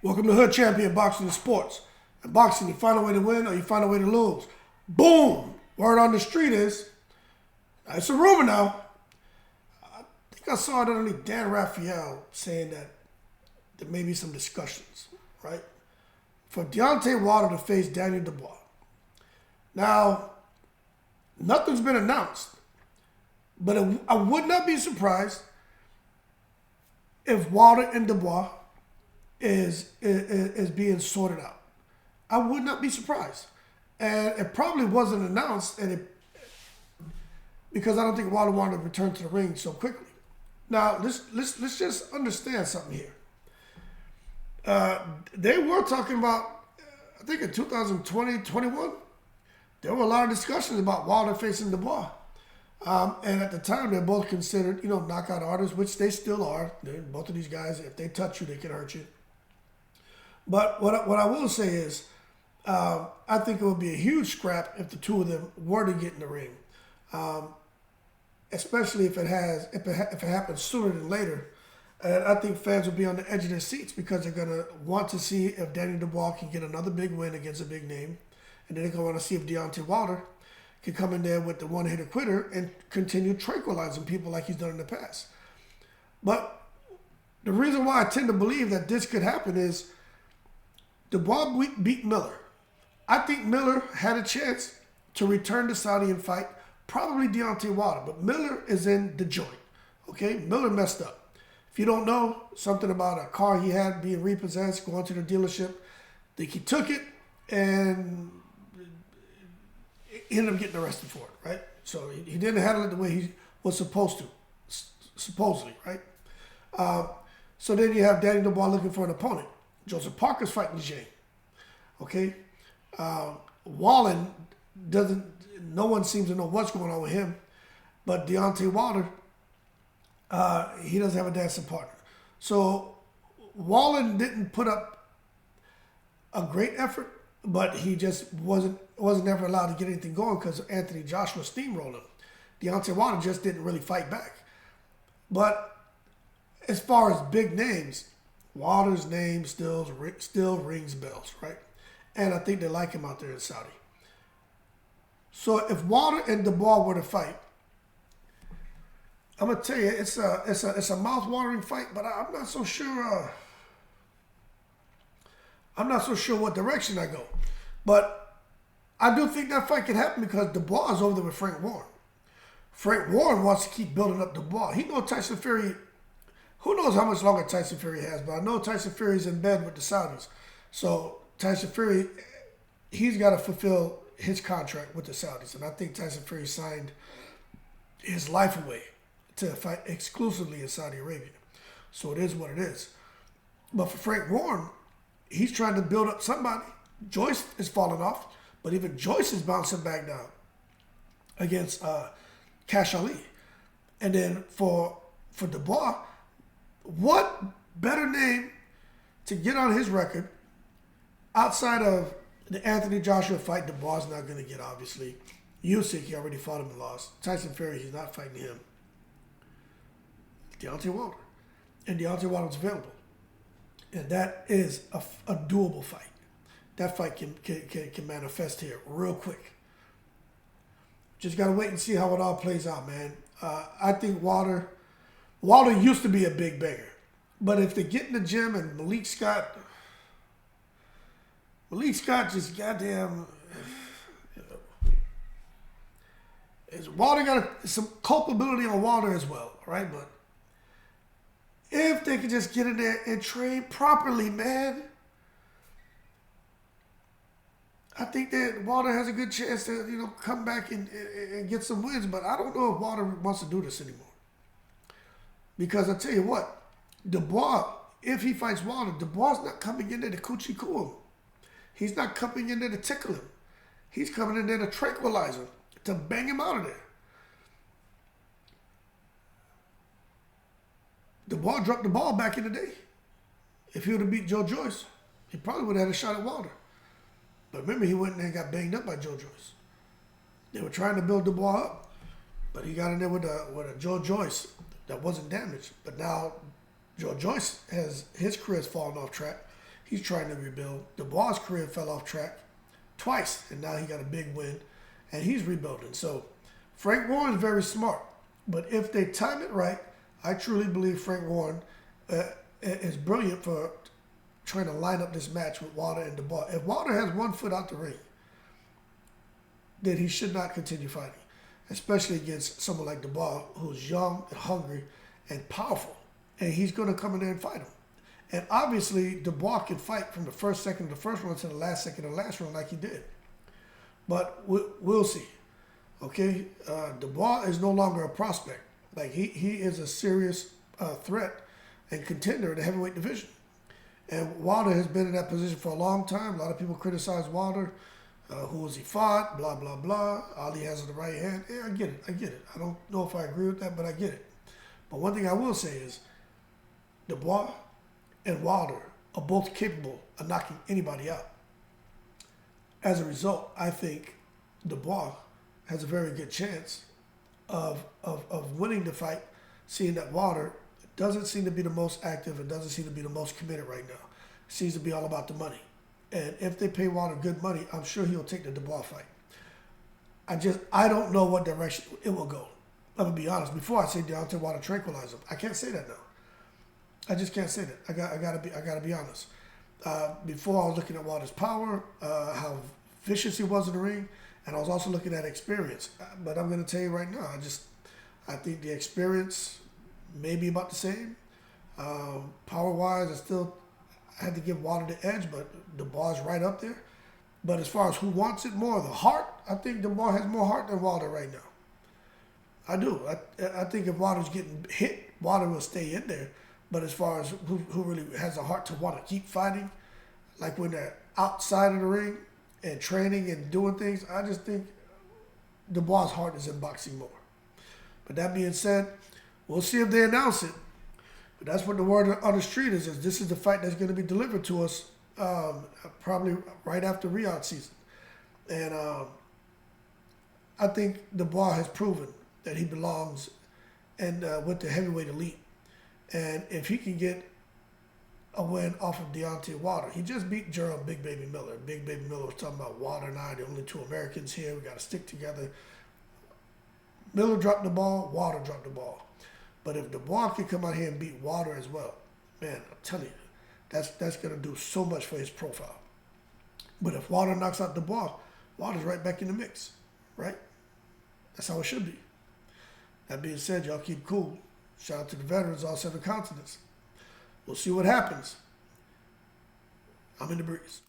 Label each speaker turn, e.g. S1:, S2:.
S1: Welcome to Hood Champion Boxing and Sports. In boxing, you find a way to win or you find a way to lose. Boom! Word on the street is, it's a rumor now. I think I saw it underneath Dan Raphael saying that there may be some discussions, right? For Deontay Wilder to face Daniel Dubois. Now, nothing's been announced, but I would not be surprised if Wilder and Dubois is being sorted out. I would not be surprised. And it probably wasn't announced because I don't think Wilder wanted to return to the ring so quickly. Now, let's just understand something here. They were talking about, I think in 2020, 21, there were a lot of discussions about Wilder facing Dubois. And at the time, they're both considered, knockout artists, which they still are. Both of these guys, if they touch you, they can hurt you. But what I will say is, I think it would be a huge scrap if the two of them were to get in the ring, especially if it happens sooner than later. And I think fans will be on the edge of their seats because they're gonna want to see if Daniel Dubois can get another big win against a big name, and then they're gonna want to see if Deontay Wilder can come in there with the one-hitter quitter and continue tranquilizing people like he's done in the past. But the reason why I tend to believe that this could happen is Dubois beat Miller. I think Miller had a chance to return to Saudi and fight probably Deontay Wilder, but Miller is in the joint. Okay, Miller messed up. If you don't know, something about a car he had being repossessed, going to the dealership, I think he took it and ended up getting arrested for it, right? So he didn't handle it the way he was supposed to, supposedly, right? So then you have Daniel Dubois looking for an opponent. Joseph Parker's fighting Jane, okay? Wallen no one seems to know what's going on with him, but Deontay Wilder, he doesn't have a dancing partner. So Wallen didn't put up a great effort, but he just wasn't ever allowed to get anything going because Anthony Joshua steamrolled him. Deontay Wilder just didn't really fight back. But as far as big names, Wilder's name still rings bells, right? And I think they like him out there in Saudi. So if Wilder and Dubois were to fight, I'm gonna tell you, it's a mouth-watering fight, but I'm not so sure. I'm not so sure what direction I go, but I do think that fight could happen because Dubois is over there with Frank Warren. Frank Warren wants to keep building up Dubois. He knows Tyson Fury. Who knows how much longer Tyson Fury has, but I know Tyson Fury's in bed with the Saudis. So Tyson Fury, he's got to fulfill his contract with the Saudis. And I think Tyson Fury signed his life away to fight exclusively in Saudi Arabia. So it is what it is. But for Frank Warren, he's trying to build up somebody. Joyce is falling off, but even Joyce is bouncing back down against Cash Ali. And then for Dubois, what better name to get on his record outside of the Anthony Joshua fight? Dubois is not going to get, obviously. Usyk, he already fought him and lost. Tyson Fury, he's not fighting him. Deontay Wilder. And Deontay Wilder's available. And that is a doable fight. That fight can manifest here real quick. Just got to wait and see how it all plays out, man. I think Wilder used to be a big banger. But if they get in the gym and Malik Scott just goddamn, Wilder got some culpability on Wilder as well, right? But if they could just get in there and train properly, man, I think that Wilder has a good chance to, come back and get some wins. But I don't know if Wilder wants to do this anymore. Because I tell you what, Dubois, if he fights Wilder, Dubois not coming in there to coochie coo him. He's not coming in there to tickle him. He's coming in there to tranquilize him, to bang him out of there. Dubois dropped the ball back in the day. If he would have beat Joe Joyce, he probably would have had a shot at Wilder. But remember, he went in there and got banged up by Joe Joyce. They were trying to build Dubois up, but he got in there with a Joe Joyce that wasn't damaged. But now Joe Joyce his career has fallen off track. He's trying to rebuild. Dubois' career fell off track twice, and now he got a big win, and he's rebuilding. So Frank Warren's very smart, but if they time it right, I truly believe Frank Warren is brilliant for trying to line up this match with Wilder and Dubois. If Wilder has 1 foot out the ring, then he should not continue fighting, especially against someone like Dubois, who's young and hungry and powerful, and he's going to come in there and fight him. And obviously, Dubois can fight from the first second of the first round to the last second of the last round like he did. But we'll see. Okay? Dubois is no longer a prospect. Like, he is a serious threat and contender in the heavyweight division. And Wilder has been in that position for a long time. A lot of people criticize Wilder. Who has he fought? Blah, blah, blah. All he has on the right hand. Yeah, I get it. I don't know if I agree with that, but I get it. But one thing I will say is Dubois and Wilder are both capable of knocking anybody out. As a result, I think Dubois has a very good chance of winning the fight, seeing that Wilder doesn't seem to be the most active and doesn't seem to be the most committed right now. It seems to be all about the money. And if they pay Wilder good money, I'm sure he'll take the Dubois fight. I don't know what direction it will go. I'm going to be honest. Before I say Deontay Wilder tranquilize him, I can't say that now. I just can't say that. I gotta be honest. Before I was looking at Wilder's power, how vicious he was in the ring, and I was also looking at experience. But I'm gonna tell you right now, I think the experience may be about the same. Power-wise, I still had to give Wilder the edge, but Dubois is right up there. But as far as who wants it more, the heart, I think Dubois has more heart than Wilder right now. I do. I think if Wilder's getting hit, Wilder will stay in there. But as far as who really has a heart to want to keep fighting, like when they're outside of the ring and training and doing things, I just think Dubois' heart is in boxing more. But that being said, we'll see if they announce it. But that's what the word on the street is this is the fight that's going to be delivered to us probably right after Riyadh season. And I think Dubois has proven that he belongs with the heavyweight elite. And if he can get a win off of Deontay Wilder, he just beat Jerome Big Baby Miller. Big Baby Miller was talking about Wilder and I, the only 2 Americans here. We got to stick together. Miller dropped the ball. Wilder dropped the ball. But if Dubois can come out here and beat Wilder as well, man, I'm telling you, that's going to do so much for his profile. But if Wilder knocks out Dubois, Wilder's right back in the mix, right? That's how it should be. That being said, y'all keep cool. Shout out to the veterans, all 7 continents. We'll see what happens. I'm in the breeze.